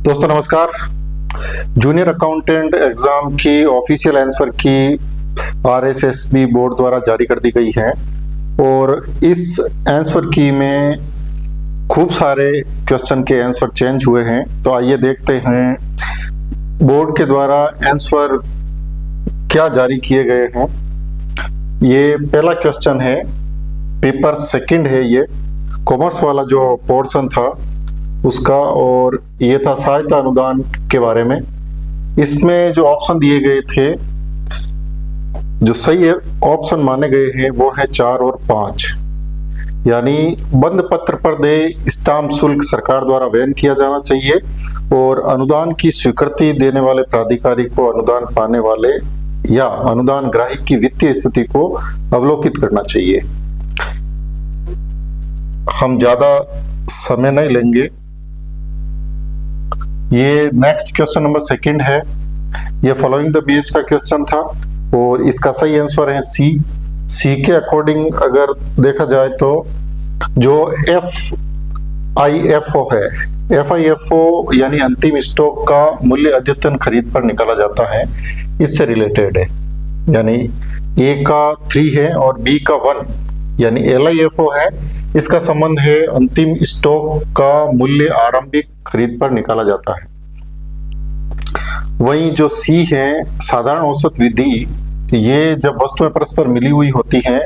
दोस्तों नमस्कार। Junior accountant exam की ऑफिशियल आंसर की आरएसएसबी बोर्ड द्वारा जारी कर दी गई है और इस आंसर की में खूब सारे क्वेश्चन के आंसर चेंज हुए हैं। तो आइए देखते हैं बोर्ड के द्वारा आंसर क्या जारी किए गए हैं। ये पहला क्वेश्चन है, पेपर सेकंड है, ये कॉमर्स वाला जो पोर्शन था उसका, और ये था सहायता अनुदान के बारे में। इसमें जो ऑप्शन दिए गए थे, जो सही ऑप्शन माने गए हैं वो है 4 और 5, यानी बंद पत्र पर देय स्टाम्प शुल्क सरकार द्वारा वहन किया जाना चाहिए और अनुदान की स्वीकृति देने वाले प्राधिकारी को अनुदान पाने वाले या अनुदान ग्राहक की वित्तीय स्थिति को अवलोकित करना चाहिए। हम ज्यादा समय नहीं लेंगे। ये नेक्स्ट क्वेश्चन नंबर सेकंड है, ये फॉलोइंग द बेज का क्वेश्चन था और इसका सही आंसर है सी के अकॉर्डिंग अगर देखा जाए तो जो FIFO है, FIFO यानी अंतिम स्टॉक का मूल्य अद्यतन खरीद पर निकाला जाता है, इससे रिलेटेड है। यानी A का 3 है और B का 1 यानी LIFO है, इसका संबंध है अंतिम स्टॉक का मूल्य आरंभिक खरीद पर निकाला जाता है। वहीं जो C है, साधारण औसत विधि, ये जब वस्तुएं परस्पर मिली हुई होती हैं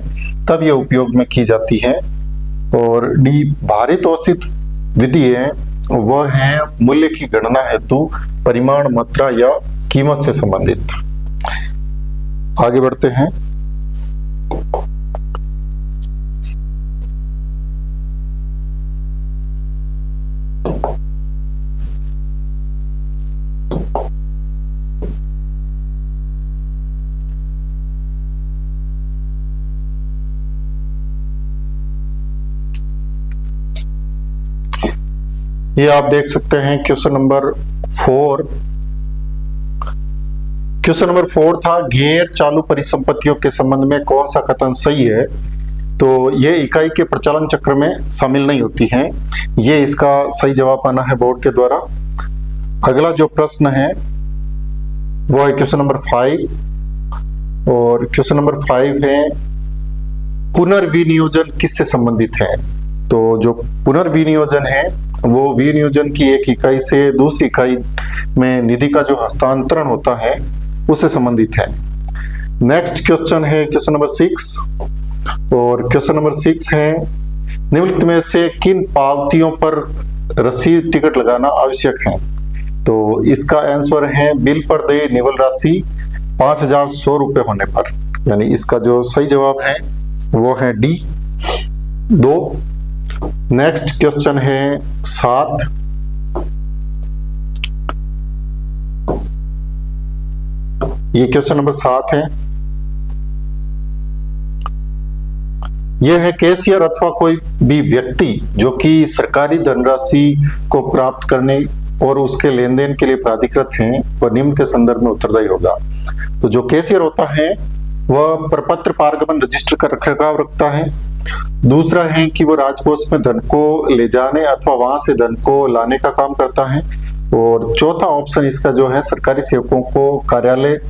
तब ये उपयोग में की जाती है। और D भारित औसत विधि है, वह है मूल्य की गणना हेतु परिमाण, मात्रा या कीमत से संबंधित। आगे बढ़ते हैं। ये आप देख सकते हैं क्वेश्चन नंबर 4। क्वेश्चन नंबर 4 था, गैर चालू परिसंपत्तियों के संबंध में कौन सा कथन सही है। तो ये इकाई के प्रचालन चक्र में शामिल नहीं होती हैं। ये इसका सही जवाब आना है बोर्ड के द्वारा। अगला जो प्रश्न है वो है क्वेश्चन नंबर 5 और क्वेश्चन नंबर 5 है, पुनर्विनियोजन किससे संबंधित है। तो जो पुनर्विनियोजन है वो विनियोजन की एक इकाई से दूसरी इकाई में निधि का जो हस्तांतरण होता है उससे संबंधित है। नेक्स्ट क्वेश्चन है क्वेश्चन नंबर 6 और क्वेश्चन नंबर 6 है, निम्नलिखित में से किन पावतियों पर रसीद टिकट लगाना आवश्यक है। तो इसका आंसर है बिल पर देय निवल राशि 5100 रुपये होने पर, यानी इसका जो सही जवाब है वो है D 2। नेक्स्ट क्वेश्चन है 7, ये क्वेश्चन नंबर 7 है। यह है, कैशियर अथवा कोई भी व्यक्ति जो कि सरकारी धनराशि को प्राप्त करने और उसके लेन देन के लिए प्राधिकृत हैं वह निम्न के संदर्भ में उत्तरदायी होगा। तो जो कैशियर होता है वह प्रपत्र पारगमन रजिस्टर का रखरखाव रखता है। दूसरा है कि वो राजकोष में धन को ले जाने अथवा वहां से धन को लाने का काम करता है। और चौथा ऑप्शन इसका जो है, सरकारी सेवकों को कार्यालय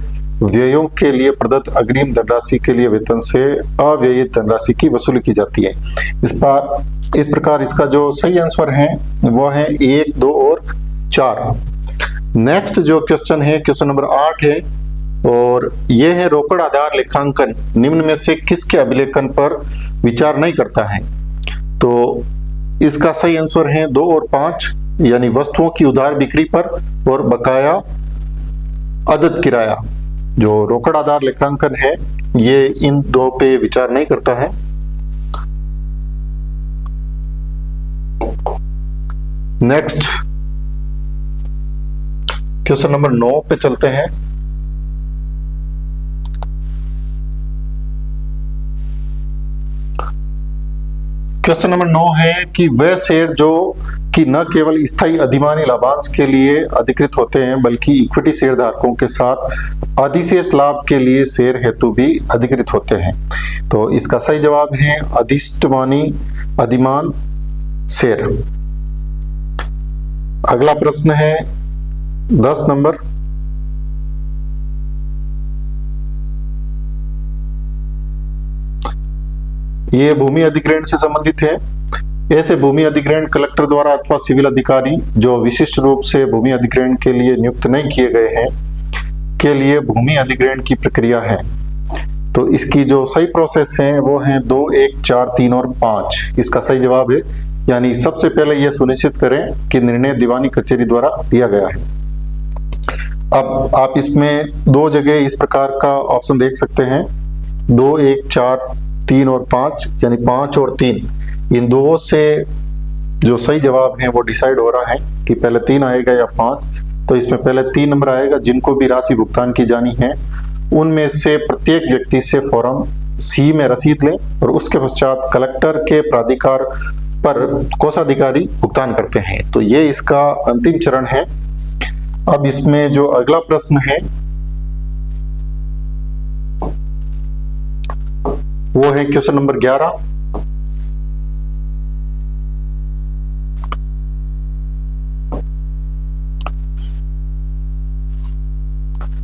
व्ययों के लिए प्रदत्त अग्रिम धनराशि के लिए वेतन से अव्ययित धनराशि की वसूली की जाती है। इस प्रकार इसका जो सही आंसर है वो है 1, 2 और 4। नेक्स्ट जो क्वेश्चन है क्वेश्चन नंबर 8 है और यह है, रोकड़ आधार लेखांकन निम्न में से किसके अभिलेखन पर विचार नहीं करता है। तो इसका सही आंसर है 2 और 5, यानी वस्तुओं की उधार बिक्री पर और बकाया अदद किराया। जो रोकड़ आधार लेखांकन है ये इन दो पे विचार नहीं करता है। नेक्स्ट क्वेश्चन नंबर 9 पे चलते हैं। क्वेश्चन नंबर 9 है कि वह शेयर जो कि न केवल स्थायी अधिमानी लाभांश के लिए अधिकृत होते हैं बल्कि इक्विटी शेयर धारकों के साथ अधिशेष लाभ के लिए शेयर हेतु भी अधिकृत होते हैं। तो इसका सही जवाब है अधिष्ठमानी अधिमान शेयर। अगला प्रश्न है 10 नंबर, ये भूमि अधिग्रहण से संबंधित है। ऐसे भूमि अधिग्रहण कलेक्टर द्वारा अथवा सिविल अधिकारी जो विशिष्ट रूप से भूमि अधिग्रहण के लिए नियुक्त नहीं किए गए हैं के लिए भूमि अधिग्रहण की प्रक्रिया है। तो इसकी जो सही प्रोसेस है वो है 2, 1, 4, 3 और 5 इसका सही जवाब है। यानी सबसे पहले यह सुनिश्चित करें कि निर्णय दीवानी कचहरी द्वारा दिया गया है। अब आप इसमें दो जगह इस प्रकार का ऑप्शन देख सकते हैं, 2, 1, 4, 3 और 5, यानी 5 और 3 इन दो से जो सही जवाब है वो डिसाइड हो रहा है कि पहले 3 आएगा या 5। तो इसमें पहले 3 नंबर आएगा। जिनको भी राशि भुगतान की जानी है उनमें से प्रत्येक व्यक्ति से फॉर्म सी में रसीद लें और उसके पश्चात कलेक्टर के प्राधिकार पर कोषाधिकारी भुगतान करते हैं। तो ये इसका अंतिम चरण है। अब इसमें जो अगला प्रश्न है वो है क्वेश्चन नंबर 11।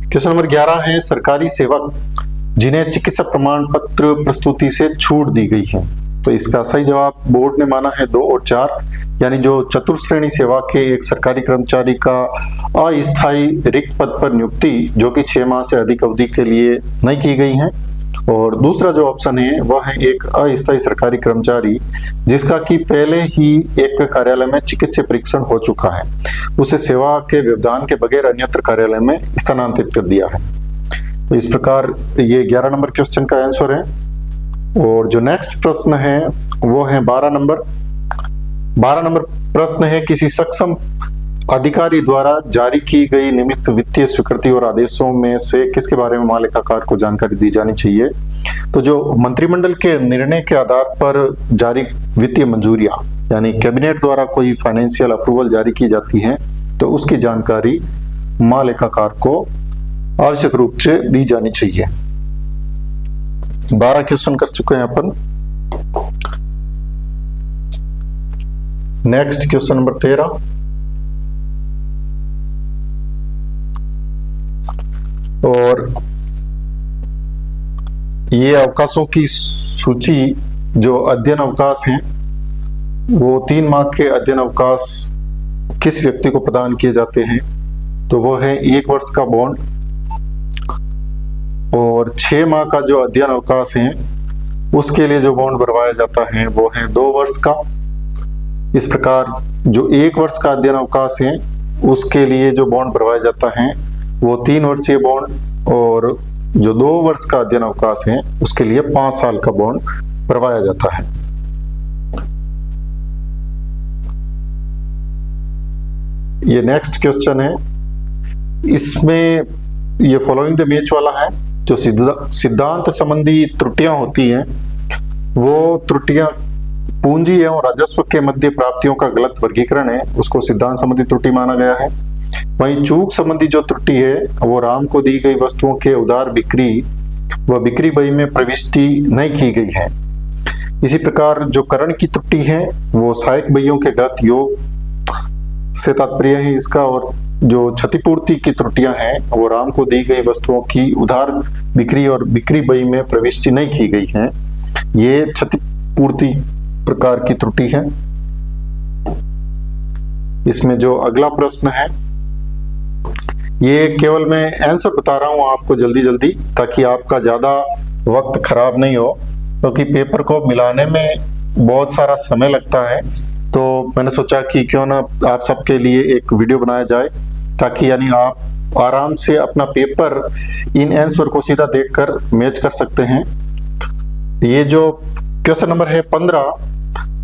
क्वेश्चन नंबर 11 है, सरकारी सेवक जिन्हें चिकित्सा प्रमाण पत्र प्रस्तुति से छूट दी गई है। तो इसका सही जवाब बोर्ड ने माना है 2 और 4, यानी जो चतुर्थ श्रेणी सेवा के एक सरकारी कर्मचारी का अस्थायी रिक्त पद पर नियुक्ति जो कि 6 माह से अधिक अवधि के लिए नहीं की गई है। और दूसरा जो ऑप्शन है वह है एक अस्थायी सरकारी कर्मचारी जिसका कि पहले ही एक कार्यालय में चिकित्सीय परीक्षण हो चुका है, उसे सेवा के व्यवधान के बगैर अन्यत्र कार्यालय में स्थानांतरित कर दिया है। तो इस प्रकार ये 11 नंबर क्वेश्चन का आंसर है। और जो नेक्स्ट प्रश्न है वो है 12 नंबर। 12 नंबर प्रश्न है, किसी सक्षम अधिकारी द्वारा जारी की गई निम्नलिखित वित्तीय स्वीकृति और आदेशों में से किसके बारे में महालेखाकार को जानकारी दी जानी चाहिए। तो जो मंत्रिमंडल के निर्णय के आधार पर जारी वित्तीय मंजूरियां यानी कैबिनेट द्वारा कोई फाइनेंशियल अप्रूवल जारी की जाती है तो उसकी जानकारी महालेखाकार को आवश्यक रूप से दी जानी चाहिए। 12 क्वेश्चन कर चुके हैं अपन। Next question number 13। और ये अवकाशों की सूची जो अध्ययन अवकाश हैं वो 3 माह के अध्ययन अवकाश किस व्यक्ति को प्रदान किए जाते हैं। तो वो है 1 वर्ष का बॉन्ड। और 6 माह का जो अध्ययन अवकाश है उसके लिए जो बॉन्ड भरवाया जाता है वो है 2 वर्ष का। इस प्रकार जो 1 वर्ष का अध्ययन अवकाश है उसके लिए जो बॉन्ड भरवाया जाता है वो 3 वर्षीय बॉन्ड, और जो 2 वर्ष का अध्ययन अवकाश है उसके लिए 5 साल का बॉन्ड भरवाया जाता है। ये नेक्स्ट क्वेश्चन है, इसमें ये फॉलोइंग द मैच वाला है। जो सिद्धांत संबंधी त्रुटियां होती हैं वो त्रुटियां पूंजी एवं राजस्व के मध्य प्राप्तियों का गलत वर्गीकरण है, उसको सिद्धांत संबंधी त्रुटि माना गया है। वहीं चूक संबंधी जो त्रुटि है वो राम को दी गई वस्तुओं के उधार बिक्री व बिक्री बही में प्रविष्टि नहीं की गई है। इसी प्रकार जो करण की त्रुटि है वो सहायक बहियों के गलत योग से तात्पर्य है इसका। और जो क्षतिपूर्ति की त्रुटियां हैं वो राम को दी गई वस्तुओं की उधार बिक्री और बिक्री बही में प्रविष्टि नहीं की गई है, ये क्षतिपूर्ति प्रकार की त्रुटि है। इसमें जो अगला प्रश्न है ये केवल मैं आंसर बता रहा हूं आपको जल्दी जल्दी ताकि आपका ज्यादा वक्त खराब नहीं हो, क्योंकि पेपर को मिलाने में बहुत सारा समय लगता है। तो मैंने सोचा कि क्यों ना आप सबके लिए एक वीडियो बनाया जाए ताकि यानी आप आराम से अपना पेपर इन आंसर को सीधा देखकर मैच कर सकते हैं। ये जो क्वेश्चन नंबर है 15,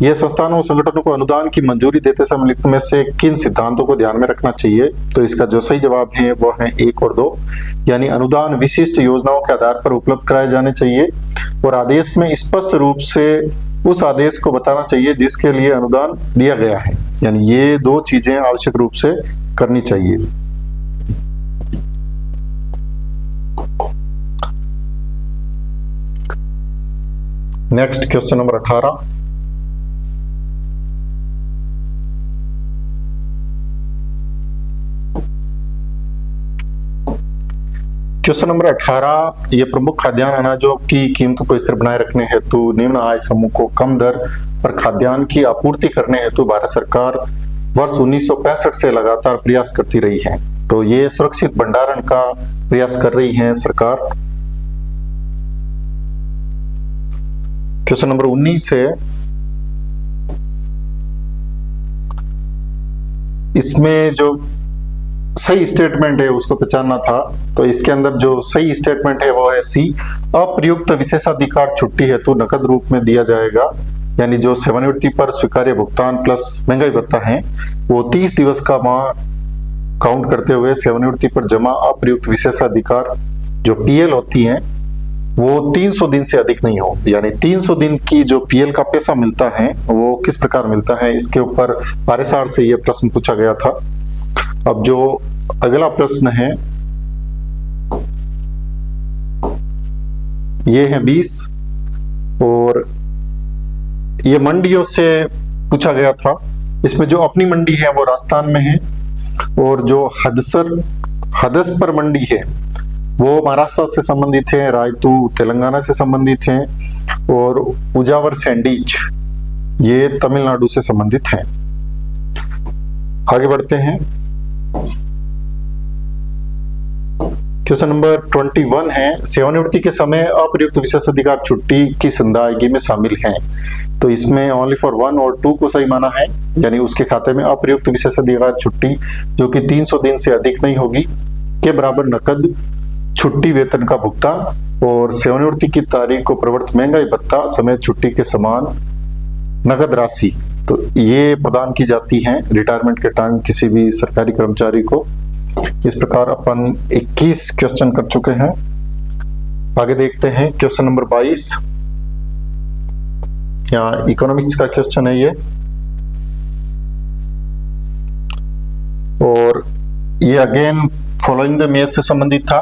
ये संस्थानों और संगठनों को अनुदान की मंजूरी देते समय निम्नलिखित में से किन सिद्धांतों को ध्यान में रखना चाहिए। तो इसका जो सही जवाब है वो है 1 और 2, यानी अनुदान विशिष्ट योजनाओं के आधार पर उपलब्ध कराए जाने चाहिए और आदेश में स्पष्ट रूप से उस आदेश को बताना चाहिए जिसके लिए अनुदान दिया गया है। यानी ये 2 चीजें आवश्यक रूप से करनी चाहिए। Next question number 18। Question number 18, ये प्रमुख खाद्यान्न अनाजों की कीमतों को स्थिर बनाए रखने हेतु निम्न आय समूह को कम दर पर खाद्यान्न की आपूर्ति करने हेतु भारत सरकार वर्ष 1965 से लगातार प्रयास करती रही है। तो ये सुरक्षित भंडारण का प्रयास कर रही है सरकार। क्वेश्चन नंबर 19 है, इसमें जो सही स्टेटमेंट है उसको पहचानना था। तो इसके अंदर जो सही स्टेटमेंट है वो है सी, अप्रयुक्त विशेषाधिकार छुट्टी हेतु नकद रूप में दिया जाएगा। यानी जो सेवानिवृत्ति पर स्वीकार्य भुगतान प्लस महंगाई भत्ता है वो 30 दिवस का माह काउंट करते हुए सेवानिवृत्ति पर जमा अप्रयुक्त विशेषाधिकार जो पीएल होती है वो 300 दिन से अधिक नहीं हो। यानी 300 दिन की जो पीएल का पैसा मिलता है वो किस प्रकार मिलता है, इसके ऊपर RSR से ये प्रश्न पूछा गया था। अब जो अगला प्रश्न है ये है 20 और ये मंडियों से पूछा गया था। इसमें जो अपनी मंडी है वो राजस्थान में है और जो हदसपर मंडी है वो महाराष्ट्र से संबंधित है, रायतू तेलंगाना से संबंधित है और उजावर सैंडीज ये तमिलनाडु से संबंधित है। आगे बढ़ते हैं। क्वेश्चन नंबर 21 है, सेवानिवृत्ति के समय अप्रयुक्त विशेषाधिकार छुट्टी की संदायगी में शामिल हैं। तो इसमें ओनली फॉर 1 और 2 को सही माना है। यानी उसके खाते में अप्रयुक्त विशेषाधिकार छुट्टी जो कि 300 दिन से अधिक नहीं होगी के बराबर नकद छुट्टी वेतन का भुगतान और सेवानिवृत्ति की तारीख को प्रवर्त महंगाई भत्ता समेत छुट्टी के समान नकद राशि तो ये प्रदान की जाती है रिटायरमेंट के टाइम किसी भी सरकारी कर्मचारी को। इस प्रकार अपन 21 क्वेश्चन कर चुके हैं। आगे देखते हैं क्वेश्चन नंबर 22, यहाँ इकोनॉमिक्स का क्वेश्चन है ये और ये अगेन फॉलोइंग द मेज से संबंधित था।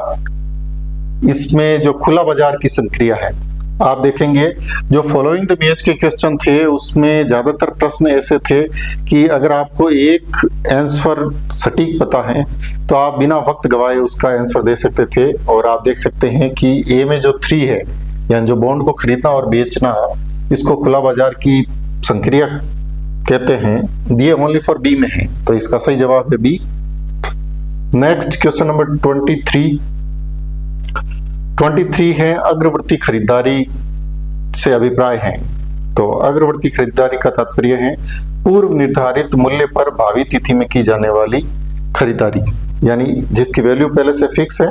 इसमें जो खुला बाजार की संक्रिया है आप देखेंगे जो फॉलोइंग द मेज के क्वेश्चन थे उसमें ज्यादातर प्रश्न ऐसे थे कि अगर आपको एक आंसर सटीक पता है तो आप बिना वक्त गवाए उसका आंसर दे सकते थे। और आप देख सकते हैं कि ए में जो 3 है यानी जो बॉन्ड को खरीदना और बेचना इसको खुला बाजार की संक्रिया कहते हैं, ये ओनली फॉर बी में है। तो इसका सही जवाब है बी। नेक्स्ट क्वेश्चन नंबर 23 है अग्रवर्ती खरीदारी से अभिप्राय है। तो अग्रवर्ती खरीदारी का तात्पर्य है पूर्व निर्धारित मूल्य पर भावी तिथि में की जाने वाली खरीदारी, यानी जिसकी वैल्यू पहले से फिक्स है।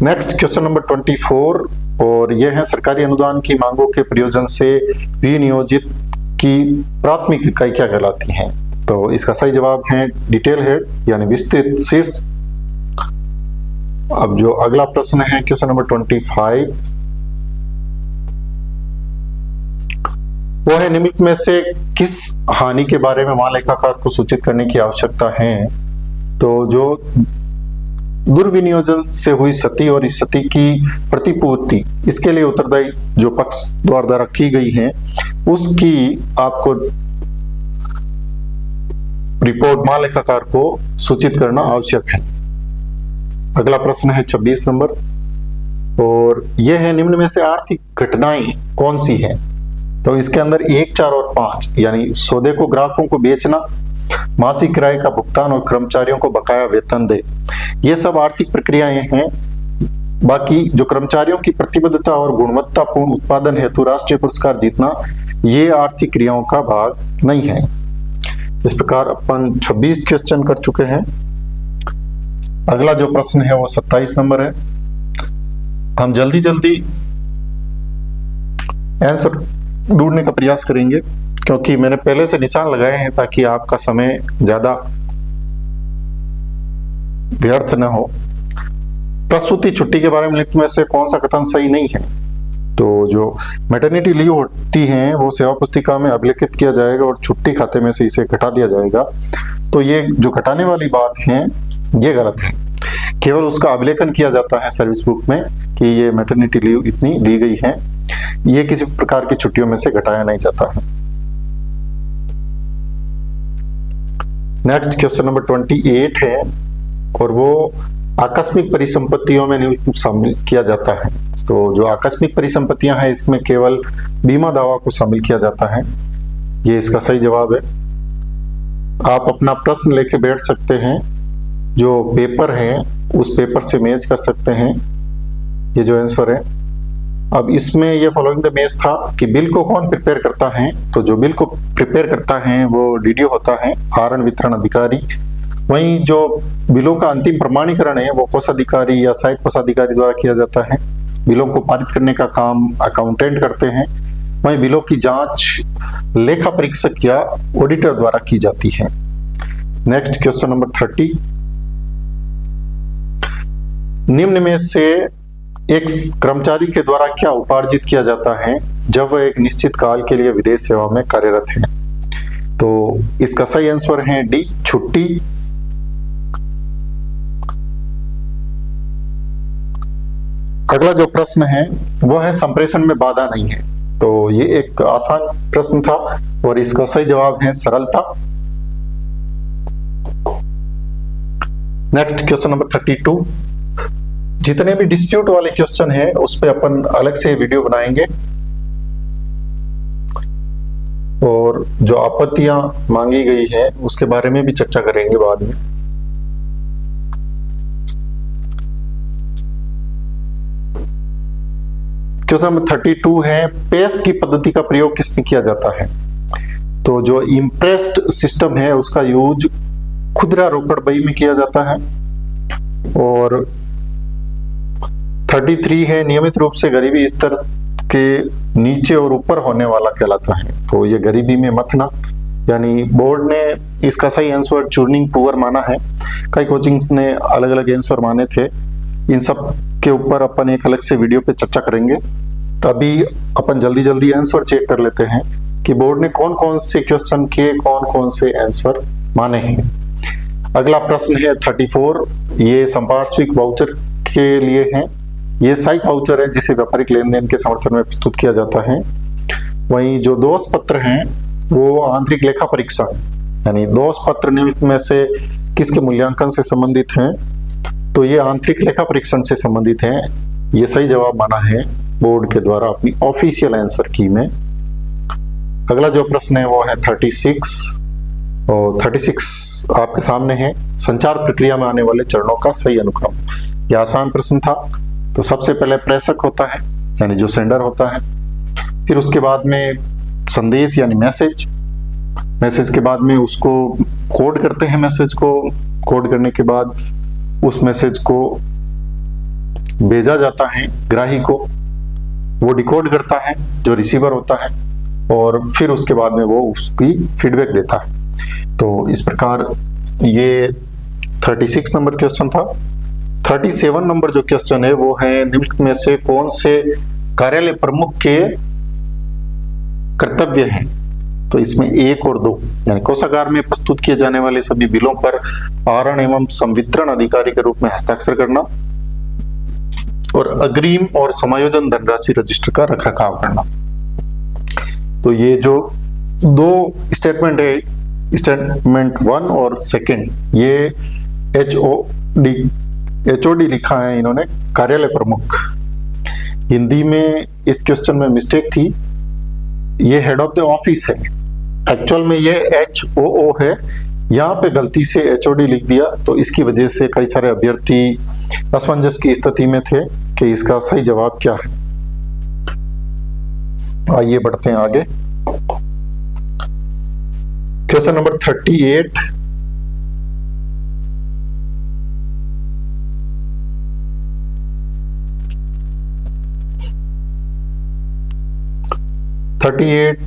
नेक्स्ट क्वेश्चन नंबर 24 और यह है सरकारी अनुदान की मांगों के प्रयोजन से विनियोजित की प्राथमिक इकाई क्या कहलाती है। तो इसका सही जवाब है डिटेल हेड यानी विस्तृत शीर्ष। अब जो अगला प्रश्न है क्वेश्चन नंबर 25 वो है निम्नलिखित में से किस हानि के बारे में महालेखाकार को सूचित करने की आवश्यकता है। तो जो दुर्विनियोजन से हुई क्षति और इस क्षति की प्रतिपूर्ति इसके लिए उत्तरदायी जो पक्ष द्वारा की गई है उसकी आपको रिपोर्ट महालेखाकार को सूचित करना आवश्यक है। अगला प्रश्न है 26 नंबर और यह है निम्न में से आर्थिक घटनाएं कौन सी है। तो इसके अंदर 1, 4 और 5 यानी सौदे को ग्राहकों को बेचना, मासिक किराए का भुगतान और कर्मचारियों को बकाया वेतन दे, ये सब आर्थिक प्रक्रियाएं हैं। बाकी जो कर्मचारियों की प्रतिबद्धता और गुणवत्तापूर्ण उत्पादन हेतु राष्ट्रीय पुरस्कार जीतना ये आर्थिक क्रियाओं का भाग नहीं है। इस प्रकार अपन 26 क्वेश्चन कर चुके हैं। अगला जो प्रश्न है वो 27 नंबर है। हम जल्दी आंसर ढूंढने का प्रयास करेंगे क्योंकि मैंने पहले से निशान लगाए हैं ताकि आपका समय ज्यादा व्यर्थ न हो। प्रसूति छुट्टी के बारे में लिखने में से कौन सा कथन सही नहीं है। तो जो मैटरनिटी लीव होती है वो सेवा पुस्तिका में अभिलेखित किया जाएगा और छुट्टी खाते में से इसे घटा दिया जाएगा। तो ये जो घटाने वाली बात है ये गलत है। केवल उसका अभिलेखन किया जाता है सर्विस बुक में कि ये मैटरनिटी लीव इतनी दी गई है, ये किसी प्रकार की छुट्टियों में से घटाया नहीं जाता है। नेक्स्ट क्वेश्चन नंबर 28 है और वो आकस्मिक परिसंपत्तियों में निम्नलिखित शामिल किया जाता है। तो जो आकस्मिक परिसंपत्तियां हैं इसमें केवल बीमा दावा को शामिल किया जाता है। ये इसका सही जवाब है। आप अपना प्रश्न लेके बैठ सकते हैं, जो पेपर है उस पेपर से मैच कर सकते हैं। ये जो आंसर है, अब इसमें ये फॉलोइंग द मैच था कि बिल को कौन प्रिपेयर करता है। तो जो बिल को प्रिपेयर करता है वो डीडीओ होता है, आहरण वितरण अधिकारी। वहीं जो बिलों का अंतिम प्रमाणीकरण है वो कोषाधिकारी या सहायक कोषाधिकारी द्वारा किया जाता है। बिलों को पारित करने का काम अकाउंटेंट करते हैं। वहीं बिलों की जांच लेखा परीक्षक या ऑडिटर द्वारा की जाती है। नेक्स्ट क्वेश्चन नंबर 30, निम्न में से एक कर्मचारी के द्वारा क्या उपार्जित किया जाता है जब वह एक निश्चित काल के लिए विदेश सेवा में कार्यरत है। तो इसका सही आंसर है डी, छुट्टी। अगला जो प्रश्न है वो है संप्रेषण में बाधा नहीं है। तो ये एक आसान प्रश्न था और इसका सही जवाब है सरलता। नेक्स्ट क्वेश्चन नंबर 32, जितने भी डिस्प्यूट वाले क्वेश्चन है उस पे अपन अलग से वीडियो बनाएंगे और जो आपत्तियां मांगी गई है उसके बारे में भी चर्चा करेंगे बाद में। क्वेश्चन नंबर 32 है, पेस की पद्धति का प्रयोग किसमें किया जाता है। तो जो इम्प्रेस्ड सिस्टम है उसका यूज खुदरा रोकड़ बही में किया जाता है। और 33 है, नियमित रूप से गरीबी स्तर के नीचे और ऊपर होने वाला कहलाता है। तो ये गरीबी में मत ना, यानी बोर्ड ने इसका सही आंसर चूर्निंग पुअर माना है। कई कोचिंग्स ने अलग अलग आंसर माने थे। इन सब के ऊपर अपन एक अलग से वीडियो पे चर्चा करेंगे। तो अभी अपन जल्दी जल्दी आंसर चेक कर लेते हैं कि बोर्ड ने कौन कौन से क्वेश्चन के कौन कौन से आंसर माने हैं। अगला प्रश्न है 34, ये संपार्श्विक वाउचर के लिए है। ये सहायक वाउचर है जिसे व्यापारिक लेन देन के समर्थन में प्रस्तुत किया जाता है। वहीं जो दोष पत्र हैं वो आंतरिक लेखा परीक्षा, यानी दोष पत्र निम्नलिखित में से किसके मूल्यांकन से संबंधित हैं। तो ये आंतरिक लेखा परीक्षण से संबंधित हैं। ये सही जवाब माना है बोर्ड के द्वारा अपनी ऑफिशियल आंसर की में। अगला जो प्रश्न है वो है 36 और 36 आपके सामने है, संचार प्रक्रिया में आने वाले चरणों का सही अनुक्रम। यह आसान प्रश्न था। तो सबसे पहले प्रेषक होता है, यानी जो सेंडर होता है। फिर उसके बाद में संदेश यानी मैसेज। मैसेज के बाद में उसको कोड करते हैं, मैसेज को कोड करने के बाद उस मैसेज को भेजा जाता है ग्राही को, वो डिकोड करता है जो रिसीवर होता है, और फिर उसके बाद में वो उसकी फीडबैक देता है। तो इस प्रकार ये 36 नंबर क्वेश्चन था। 37 नंबर जो क्वेश्चन है वो है, निम्नलिखित में से कौन से कार्यालय प्रमुख के कर्तव्य हैं। तो इसमें 1 और 2, यानी कोषागार में प्रस्तुत किए जाने वाले सभी बिलों पर आहरण एवं संवितरण अधिकारी के रूप में हस्ताक्षर करना और अग्रिम और समायोजन धनराशि रजिस्टर का रखरखाव करना। तो ये जो 2 स्टेटमेंट है, स्टेटमेंट 1 और 2, ये HOD लिखा है इन्होंने, कार्यालय प्रमुख। हिंदी में इस क्वेश्चन में मिस्टेक थी, ये हेड ऑफ द ऑफिस है, एक्चुअल में ये HOO है। यहाँ पे गलती से HOD लिख दिया, तो इसकी वजह से कई सारे अभ्यर्थी असमंजस की स्थिति में थे कि इसका सही जवाब क्या है। आइए बढ़ते हैं आगे। क्वेश्चन नंबर 38,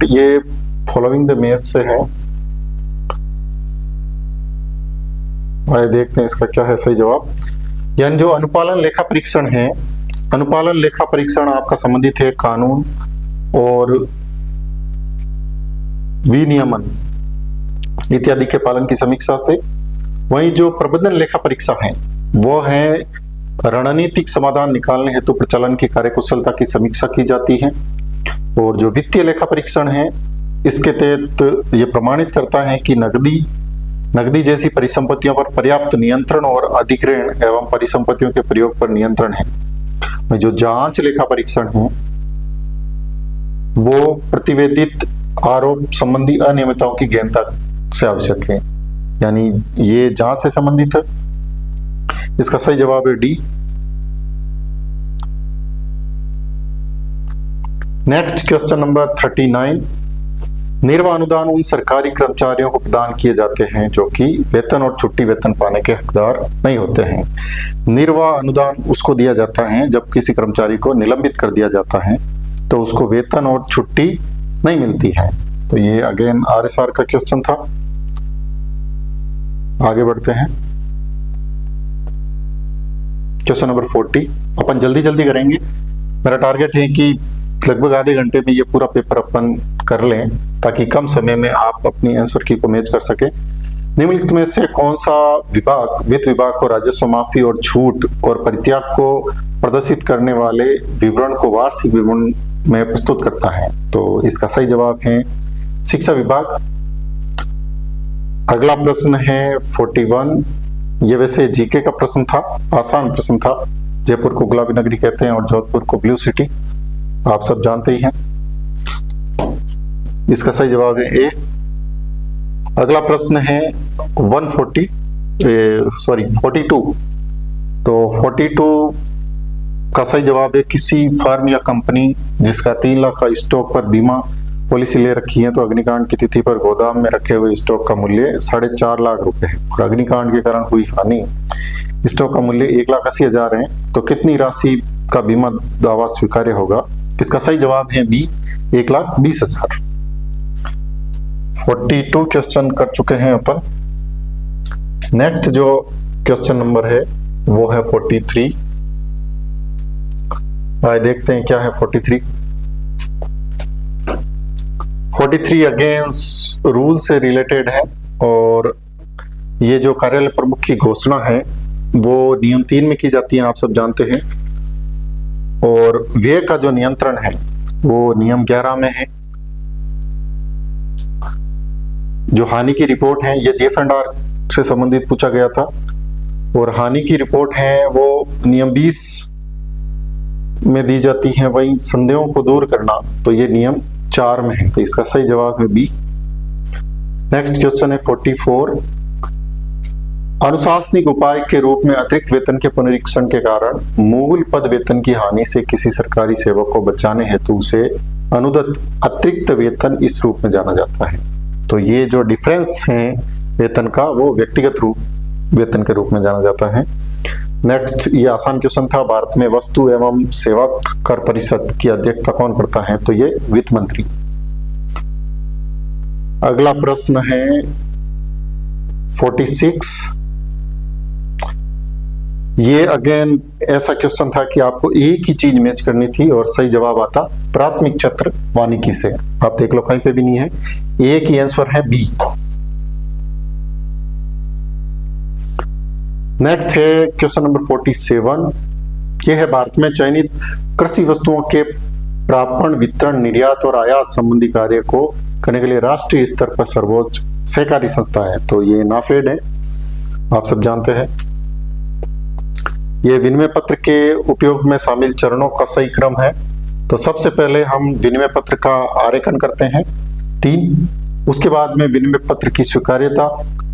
ये फॉलोइंग द मैथ से है। आइए देखते हैं इसका क्या है सही जवाब। यानी जो अनुपालन लेखा परीक्षण है, अनुपालन लेखा परीक्षण आपका संबंधित है कानून और विनियमन इत्यादि के पालन की समीक्षा से। वहीं जो प्रबंधन लेखा परीक्षा है वो है रणनीतिक समाधान निकालने हेतु प्रचालन की कार्यकुशलता की समीक्षा की जाती है। और जो वित्तीय लेखा परीक्षण है इसके तहत ये प्रमाणित करता है कि नकदी नकदी जैसी परिसंपत्तियों पर पर्याप्त नियंत्रण और अधिग्रहण एवं परिसंपत्तियों के प्रयोग पर नियंत्रण है। जो जांच लेखा परीक्षण है वो प्रतिवेदित आरोप संबंधी अनियमितताओं की गहनता से आवश्यक है, यानी ये जांच से संबंधित है। इसका सही जवाब है डी। Next question number 39। निर्वाह अनुदान उन सरकारी कर्मचारियों को प्रदान किए जाते हैं जो कि वेतन और छुट्टी वेतन पाने के हकदार नहीं होते हैं। निर्वाह अनुदान उसको दिया जाता है जब किसी कर्मचारी को निलंबित कर दिया जाता है तो उसको वेतन और छुट्टी नहीं मिलती है। तो ये अगेन आरएसआर का क्वेश्चन था। आगे बढ़ते हैं, क्वेश्चन नंबर 40। अपन जल्दी जल्दी करेंगे, मेरा टारगेट है कि लगभग आधे घंटे में ये पूरा पेपर अपन कर लें ताकि कम समय में आप अपनी आंसर की को मैच कर सके। निम्नलिखित में से कौन सा विभाग वित्त विभाग को राजस्व माफी और छूट और परित्याग को प्रदर्शित करने वाले विवरण को वार्षिक विवरण में प्रस्तुत करता है? तो इसका सही जवाब है शिक्षा विभाग। अगला प्रश्न है 41। ये वैसे जीके का प्रश्न था, आसान प्रश्न था। जयपुर को गुलाबी नगरी कहते हैं और जोधपुर को ब्लू सिटी, आप सब जानते ही हैं। इसका सही जवाब है ए। अगला प्रश्न है 42। तो 42 का सही जवाब है किसी फर्म या कंपनी जिसका 3 लाख का स्टॉक पर बीमा पॉलिसी ले रखी है तो अग्निकांड की तिथि पर गोदाम में रखे हुए स्टॉक का मूल्य 4.5 लाख रुपए है और अग्निकांड के कारण हुई हानि स्टॉक का मूल्य 1,80,000 है, तो कितनी राशि का बीमा दावा स्वीकार्य होगा? इसका सही जवाब है बी, 1,20,000। 42 क्वेश्चन कर चुके हैं अपन। नेक्स्ट जो क्वेश्चन नंबर है वो है 43। आइए देखते हैं क्या है 43। 43 अगेंस्ट रूल से रिलेटेड है और ये जो कार्यालय प्रमुख की घोषणा है वो नियम 3 में की जाती है, आप सब जानते हैं। और व्यय का जो नियंत्रण है वो नियम 11 में है। जो हानि की रिपोर्ट है ये जेएफ&आर से संबंधित पूछा गया था और हानि की रिपोर्ट है वो नियम 20 में दी जाती है। वही संदेहों को दूर करना तो ये नियम 4 में है, तो इसका सही जवाब है बी। नेक्स्ट क्वेश्चन है 44। अनुशासनिक उपाय के रूप में अतिरिक्त वेतन के पुनरीक्षण के कारण मूल पद वेतन की हानि से किसी सरकारी सेवक को बचाने हेतु उसे अनुदत्त अतिरिक्त वेतन इस रूप में जाना जाता है। तो ये जो डिफरेंस है वेतन का वो व्यक्तिगत रूप वेतन के रूप में जाना जाता है। नेक्स्ट ये आसान क्वेश्चन था। भारत में वस्तु एवं सेवा कर परिषद की अध्यक्षता कौन करता है? तो ये वित्त मंत्री। अगला प्रश्न है 46। ये अगेन ऐसा क्वेश्चन था कि आपको एक ही चीज मैच करनी थी और सही जवाब आता प्राथमिक छात्र वानिकी से। आप देख लो कहीं पे भी नहीं है, एक ही आंसर है बी। नेक्स्ट है क्वेश्चन नंबर 47। यह है भारत में चयनित कृषि वस्तुओं के प्रापण वितरण निर्यात और आयात संबंधी कार्य को करने के लिए राष्ट्रीय स्तर पर सर्वोच्च सहकारी संस्था है। तो ये नाफेड है, आप सब जानते हैं। ये विनिमय पत्र के उपयोग में शामिल चरणों का सही क्रम है। तो सबसे पहले हम विनिमय पत्र का आरेखन करते हैं 3, उसके बाद में विनिमय पत्र की स्वीकार्यता,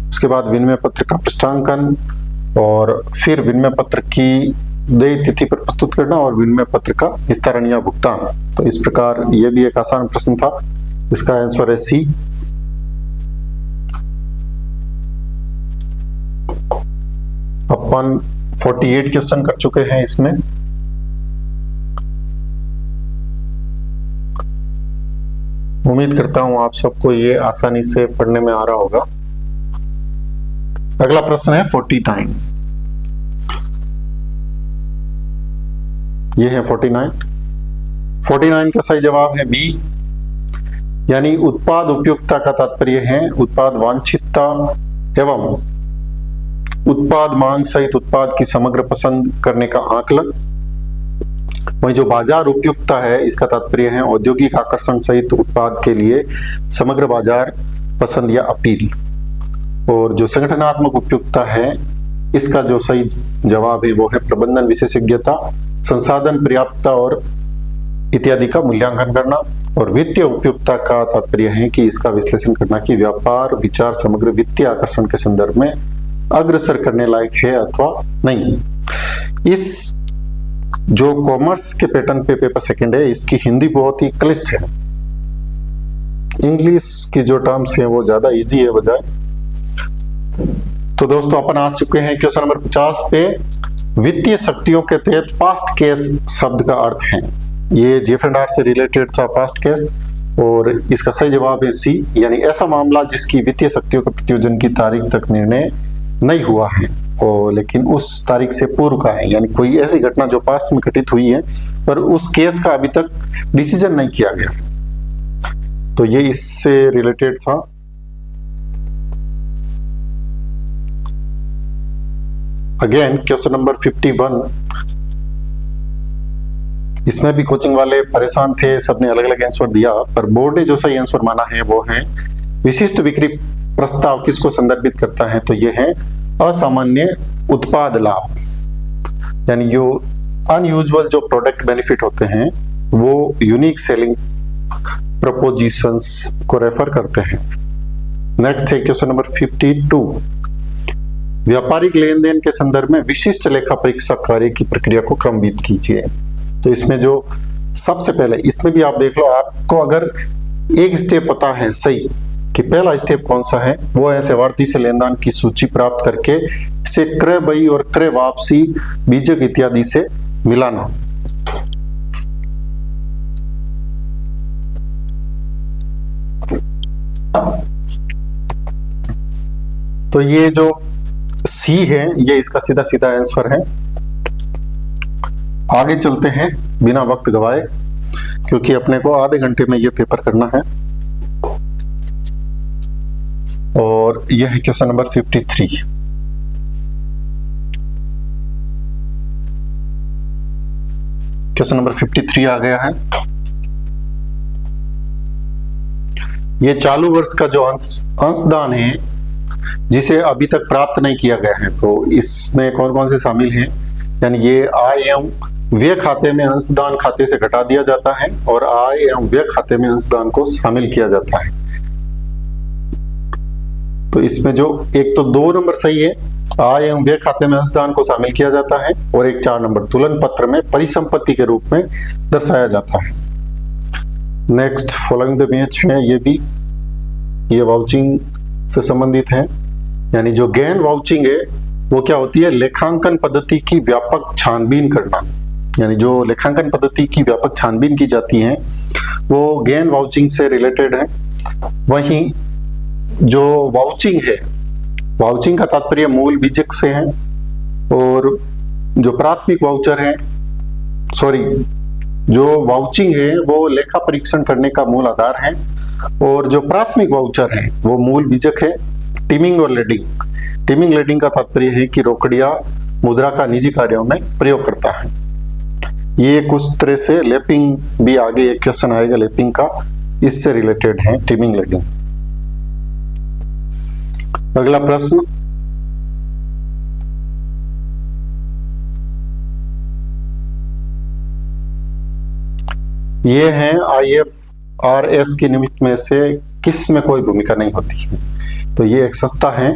उसके बाद विनिमय पत्र का पृष्ठांकन और फिर विनिमय पत्र की देय तिथि पर प्रस्तुत करना और विनिमय पत्र का वितरण या भुगतान। तो इस प्रकार यह भी एक आसान प्रश्न था, इसका आंसर है सी। अपन 48 क्वेश्चन कर चुके हैं इसमें। उम्मीद करता हूं आप सबको ये आसानी से पढ़ने में आ रहा होगा। अगला प्रश्न है 49। ये है 49 का सही जवाब है बी, यानी उत्पाद उपयुक्तता का तात्पर्य है उत्पाद वांछितता एवं उत्पाद मांग सहित उत्पाद की समग्र पसंद करने का आकलन। वही जो बाजार उपयुक्तता है इसका तात्पर्य है औद्योगिक आकर्षण सहित उत्पाद के लिए समग्र बाजार पसंद या अपील। और जो संगठनात्मक उपयुक्तता है, इसका जो सही जवाब है वो है प्रबंधन विशेषज्ञता, संसाधन पर्याप्तता और इत्यादि का मूल्यांकन करना। और वित्तीय उपयुक्तता का तात्पर्य है कि इसका विश्लेषण करना कि व्यापार विचार समग्र वित्तीय आकर्षण के संदर्भ में अग्रसर करने लायक है अथवा नहीं। इस जो कॉमर्स के पैटर्न पे पेपर सेकंड है, इसकी हिंदी बहुत ही क्लिष्ट है, इंग्लिश की जो टर्म्स हैं वो ज्यादा इजी है बजाय। तो दोस्तों अपन आ चुके हैं क्वेश्चन नंबर 50 पे। वित्तीय शक्तियों के तहत पास्ट केस शब्द का अर्थ है। ये जेफ&आर से रिलेटेड था पास्ट केस, और इसका सही जवाब है सी, यानी ऐसा मामला जिसकी वित्तीय शक्तियों के प्रत्योजन की तारीख तक निर्णय नहीं हुआ है और लेकिन उस तारीख से पूर्व का है, यानी कोई ऐसी घटना जो पास्ट में घटित हुई है पर उस केस का अभी तक डिसीजन नहीं किया गया। तो ये इससे रिलेटेड था। अगेन क्वेश्चन नंबर 51, इसमें भी कोचिंग वाले परेशान थे, सबने अलग अलग आंसर दिया, पर बोर्ड ने जो सही आंसर माना है वो है विशिष्ट बिक्री प्रस्ताव किसको संदर्भित करता है, तो ये है असामान्य उत्पाद लाभ, यानी जो अनयूजुअल जो प्रोडक्ट बेनिफिट होते हैं वो यूनिक सेलिंग प्रपोजिशंस को रेफर करते हैं। नेक्स्ट है क्वेश्चन नंबर 52, व्यापारिक लेन देन के संदर्भ में विशिष्ट लेखा परीक्षा कार्य की प्रक्रिया को क्रमबद्ध कीजिए। तो इसमें जो सबसे पहले, इसमें भी आप देख लो, आपको अगर एक स्टेप पता है सही कि पहला स्टेप कौन सा है, वो है सेवार्थी से लेनदान की सूची प्राप्त करके इसे क्रय बही और क्रय वापसी बीजक इत्यादि से मिलाना। तो ये जो सी है ये इसका सीधा सीधा आंसर है। आगे चलते हैं बिना वक्त गवाए, क्योंकि अपने को आधे घंटे में ये पेपर करना है। और यह है क्वेश्चन नंबर 53। क्वेश्चन नंबर 53 आ गया है। ये चालू वर्ष का जो अंशदान है जिसे अभी तक प्राप्त नहीं किया गया है, तो इसमें कौन कौन से शामिल हैं, यानी ये आय एवं व्यय खाते में अंशदान खाते से घटा दिया जाता है और आय एवं व्यय खाते में अंशदान को शामिल किया जाता है। तो इसमें जो एक तो 2 नंबर सही है, आय एवं व्यय खाते में अंशदान को शामिल किया जाता है, और एक 4 नंबर तुलन पत्र में परिसंपत्ति के रूप में दर्शाया जाता है। नेक्स्ट फॉलोइंग द मैच है, ये भी ये वाउचिंग से संबंधित है, यानी जो गेन वाउचिंग है वो क्या होती है, लेखांकन पद्धति की व्यापक छानबीन करना, यानी जो लेखांकन पद्धति की व्यापक छानबीन की जाती है वो गेन वाउचिंग से रिलेटेड है। वहीं जो वाउचिंग है, वाउचिंग का तात्पर्य मूल बीजक से है, और जो प्राथमिक वाउचर है, सॉरी, जो वाउचिंग है वो लेखा परीक्षण करने का मूल आधार है, और जो प्राथमिक वाउचर है वो मूल बीजक है। टीमिंग और लेडिंग, टीमिंग लेडिंग का तात्पर्य है कि रोकड़िया मुद्रा का निजी कार्यों में प्रयोग करता है। ये कुछ तरह से लैपिंग भी आगे एक क्वेश्चन आएगा लैपिंग का, इससे रिलेटेड है टीमिंग लेडिंग। अगला प्रश्न, ये है IFRS की निम्नलिखित में से किस में कोई भूमिका नहीं होती है। तो ये एक संस्था है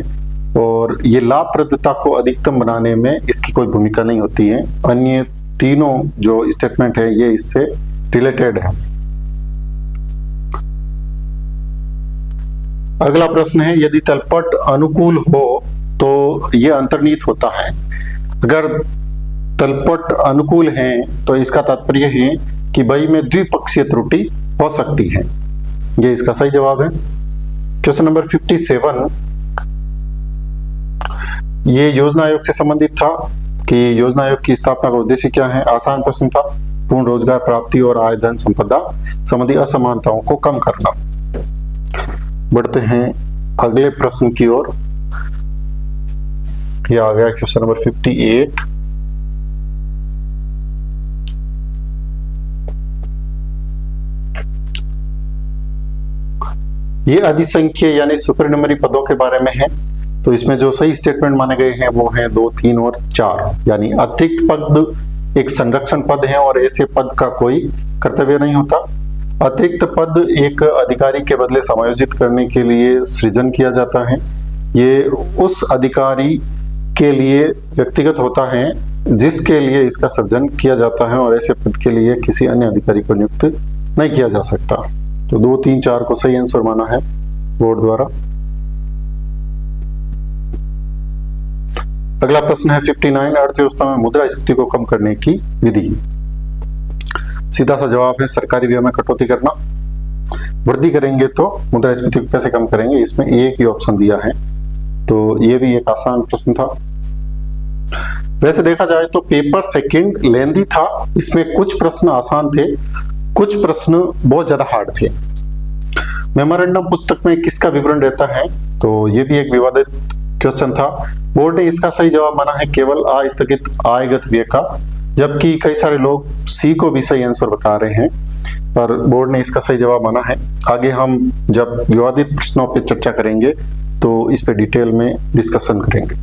और ये लाभप्रदता को अधिकतम बनाने में इसकी कोई भूमिका नहीं होती है। अन्य तीनों जो स्टेटमेंट है ये इससे रिलेटेड है। अगला प्रश्न है, यदि तलपट अनुकूल हो तो ये अंतर्निहित होता है। अगर तलपट अनुकूल है तो इसका तात्पर्य है कि बही में द्विपक्षीय त्रुटि हो सकती है। ये इसका सही जवाब है। क्वेश्चन नंबर 57, ये योजना आयोग से संबंधित था कि योजना आयोग की स्थापना का उद्देश्य क्या है। आसान प्रश्न था। पूर्ण रोजगार प्राप्ति और आय धन संपदा संबंधी असमानताओं को कम करना। बढ़ते हैं अगले प्रश्न की ओर। यह आ गया क्वेश्चन नंबर 58। ये अधिसंख्य यानी सुपरन्यूमरी पदों के बारे में है। तो इसमें जो सही स्टेटमेंट माने गए हैं वो हैं 2, 3 और 4। यानी अतिरिक्त पद एक संरक्षण पद है और ऐसे पद का कोई कर्तव्य नहीं होता। अतिरिक्त पद एक अधिकारी के बदले समायोजित करने के लिए सृजन किया जाता है। ये उस अधिकारी के लिए व्यक्तिगत होता है जिसके लिए इसका सृजन किया जाता है और ऐसे पद के लिए किसी अन्य अधिकारी को नियुक्त नहीं किया जा सकता। तो 2, 3, 4 को सही आंसर माना है बोर्ड द्वारा। अगला प्रश्न है 59, अर्थव्यवस्था में मुद्रास्फीति को कम करने की विधि। सीधा सा जवाब है सरकारी व्यय में कटौती करना। वृद्धि करेंगे तो मुद्रास्फीति को कैसे कम करेंगे, इसमें एक ही ऑप्शन दिया है, तो ये भी एक आसान प्रश्न था। वैसे देखा जाए तो पेपर सेकंड लेंदी था, इसमें कुछ प्रश्न आसान थे, कुछ प्रश्न बहुत ज्यादा हार्ड थे। मेमोरेंडम पुस्तक में किसका विवरण रहता है, तो ये भी एक विवादित क्वेश्चन था। बोर्ड ने इसका सही जवाब माना है केवल आस्थगित आयगत व्यय का, जबकि कई सारे लोग सी को भी सही आंसर बता रहे हैं, पर बोर्ड ने इसका सही जवाब माना है। आगे हम जब विवादित प्रश्नों पर चर्चा करेंगे तो इस पे डिटेल में डिस्कशन करेंगे।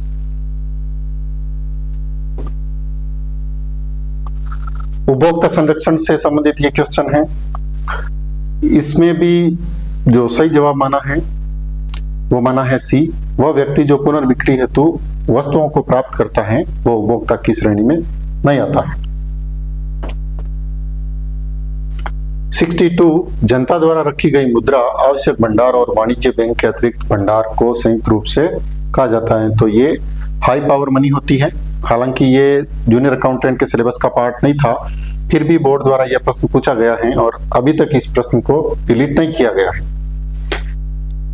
उपभोक्ता संरक्षण से संबंधित ये क्वेश्चन है, इसमें भी जो सही जवाब माना है वो माना है सी। वह व्यक्ति जो पुनर्बिक्री हेतु वस्तुओं को प्राप्त करता है वो उपभोक्ता की श्रेणी में नहीं आता है। 62, जनता द्वारा रखी गई मुद्रा आवश्यक भंडार और वाणिज्य बैंक के अतिरिक्त भंडार को संयुक्त रूप से कहा जाता है। तो ये हाई पावर मनी होती है। हालांकि ये जूनियर अकाउंटेंट के सिलेबस का पार्ट नहीं था, फिर भी बोर्ड द्वारा यह प्रश्न पूछा गया है और अभी तक इस प्रश्न को डिलीट नहीं किया गया है।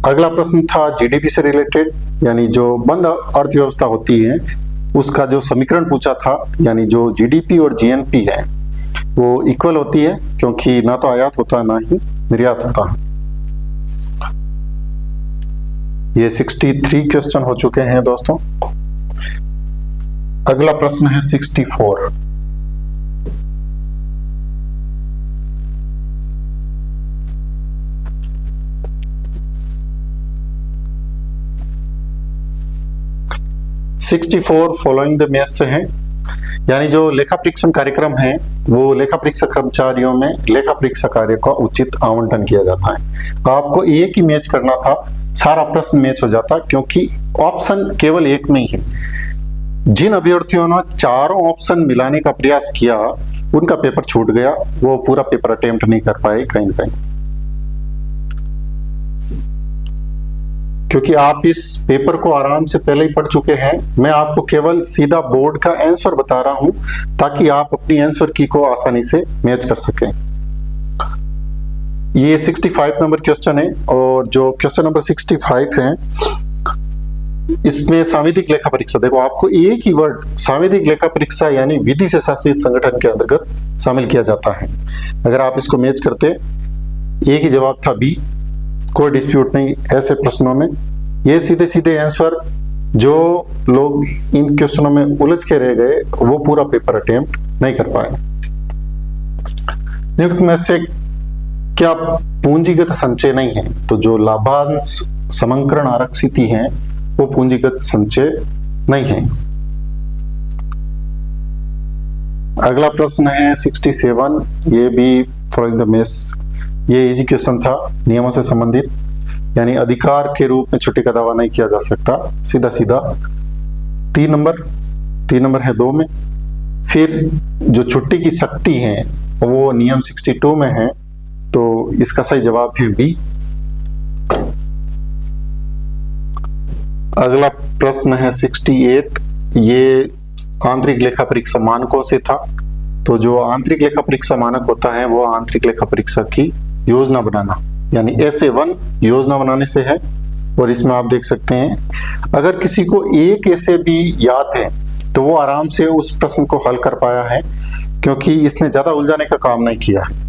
अगला प्रश्न था जीडीपी से रिलेटेड, यानी जो बंद अर्थव्यवस्था होती है उसका जो समीकरण पूछा था, यानी जो जीडीपी और जीएनपी है वो इक्वल होती है, क्योंकि ना तो आयात होता है ना ही निर्यात होता है। ये 63 क्वेश्चन हो चुके हैं दोस्तों। अगला प्रश्न है 64। फॉलोइंग द मैथ से है, यानी जो लेखा परीक्षण कार्यक्रम है वो लेखा परीक्षक कर्मचारियों में लेखा परीक्षा कार्य का उचित आवंटन किया जाता है। आपको एक ही मैच करना था, सारा प्रश्न मैच हो जाता, क्योंकि ऑप्शन केवल एक नहीं है। जिन अभ्यर्थियों ने चारों ऑप्शन मिलाने का प्रयास किया उनका पेपर छूट गया, वो पूरा पेपर अटेम्प्ट नहीं कर पाए कहीं ना कहीं, क्योंकि आप इस पेपर को आराम से पहले ही पढ़ चुके हैं। मैं आपको केवल सीधा बोर्ड का आंसर बता रहा हूं ताकि आप अपनी आंसर की को आसानी से मैच कर सकें। ये 65 नंबर क्वेश्चन है, और जो क्वेश्चन नंबर 65 है इसमें सांविधिक लेखा परीक्षा, देखो आपको एक ही वर्ड सांविधिक लेखा परीक्षा यानी विधि से शासित संगठन के अंतर्गत शामिल किया जाता है। अगर आप इसको मैच करते, एक ही जवाब था बी, कोई डिस्प्यूट नहीं ऐसे प्रश्नों में। ये सीधे सीधे आंसर, जो लोग इन क्वेश्चनों में उलझ के रह गए वो पूरा पेपर अटेम्प्ट नहीं कर पाए। नियुक्त में से क्या पूंजीगत संचय नहीं है, तो जो लाभांश समंकरण आरक्षित है वो पूंजीगत संचय नहीं है। अगला प्रश्न है 67, ये भी फॉलोइंग द मेस, ये इजी क्वेश्चन था, नियमों से संबंधित, यानी अधिकार के रूप में छुट्टी का दावा नहीं किया जा सकता, सीधा सीधा 3 नंबर है 2 में। फिर जो छुट्टी की शक्ति है वो नियम 62 में है, तो इसका सही जवाब है बी। अगला प्रश्न है 68, ये आंतरिक लेखा परीक्षा मानकों से था। तो जो आंतरिक लेखा परीक्षा मानक होता है वो आंतरिक लेखा परीक्षा की योजना बनाना, यानी SA1 योजना बनाने से है। और इसमें आप देख सकते हैं, अगर किसी को एक ऐसे भी याद है तो वो आराम से उस प्रश्न को हल कर पाया है, क्योंकि इसने ज्यादा उलझाने का काम नहीं किया है।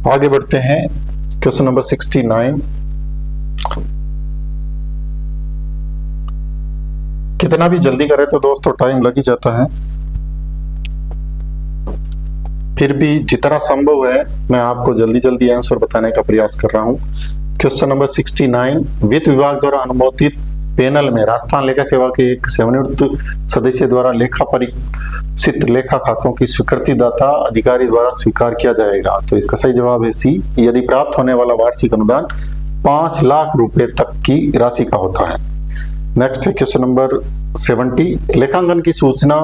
आगे बढ़ते हैं, क्वेश्चन नंबर 69। कितना भी जल्दी करे तो दोस्तों टाइम लग ही जाता है, फिर भी जितना संभव है मैं आपको जल्दी जल्दी आंसर बताने का प्रयास कर रहा हूं, क्वेश्चन नंबर 69, वित्त विभाग द्वारा अनुमोदित पैनल में राजस्थान लेखा सेवा के एक सेवानिवृत्त सदस्य द्वारा लेखा परीक्षित लेखा खातों की स्वीकृति दाता अधिकारी द्वारा स्वीकार किया जाएगा। तो इसका सही जवाब है सी, यदि प्राप्त होने वाला वार्षिक अनुदान 5 लाख रुपए तक की राशि का होता है। नेक्स्ट है क्वेश्चन नंबर 70, लेखांकन की सूचना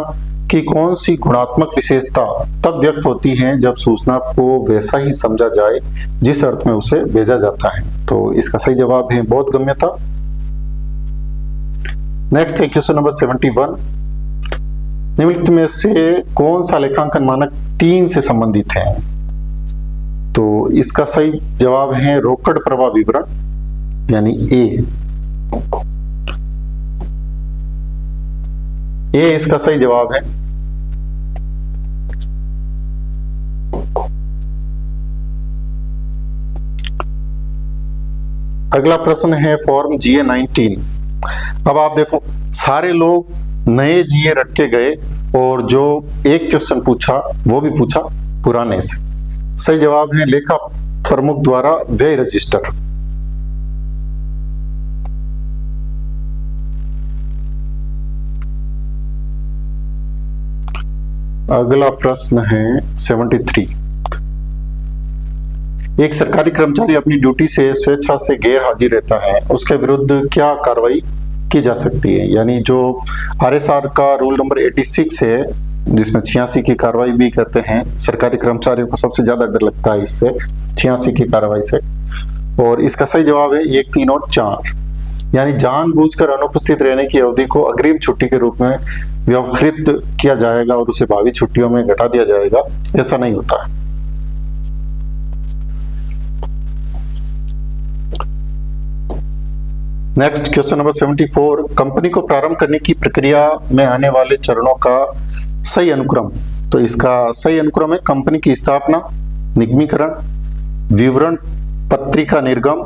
की कौन सी गुणात्मक विशेषता तब व्यक्त होती है जब सूचना को वैसा ही समझा जाए जिस अर्थ में उसे भेजा जाता है। तो इसका सही जवाब है बोधगम्यता। नेक्स्ट है क्वेश्चन नंबर 71, निम्नलिखित में से कौन सा लेखांकन मानक 3 से संबंधित है। तो इसका सही जवाब है रोकड़ प्रवाह विवरण यानी ए इसका सही जवाब है। अगला प्रश्न है फॉर्म GA 19। अब आप देखो, सारे लोग नए GA रट के गए और जो एक क्वेश्चन पूछा वो भी पूछा पुराने से। सही जवाब है लेखा प्रमुख द्वारा व्यय रजिस्टर। अगला प्रश्न है 73, एक सरकारी कर्मचारी अपनी ड्यूटी से स्वेच्छा से गैर हाजिर रहता है, उसके विरुद्ध क्या कार्रवाई की जा सकती है। यानी जो RSR का रूल नंबर 86 है, जिसमें 86 की कार्रवाई भी कहते हैं। सरकारी कर्मचारियों को सबसे ज्यादा डर लगता है इससे, 86 की कार्रवाई से। और इसका सही जवाब है 1, 3 और 4। यानी जानबूझकर अनुपस्थित रहने की अवधि को अग्रिम छुट्टी के रूप में व्यवहृत किया जाएगा और उसे भावी छुट्टियों में घटा दिया जाएगा, ऐसा नहीं होता है। नेक्स्ट क्वेश्चन नंबर 74, कंपनी को प्रारंभ करने की प्रक्रिया में आने वाले चरणों का सही अनुक्रम। तो इसका सही अनुक्रम है कंपनी की स्थापना, निगमीकरण, विवरण पत्रिका निर्गम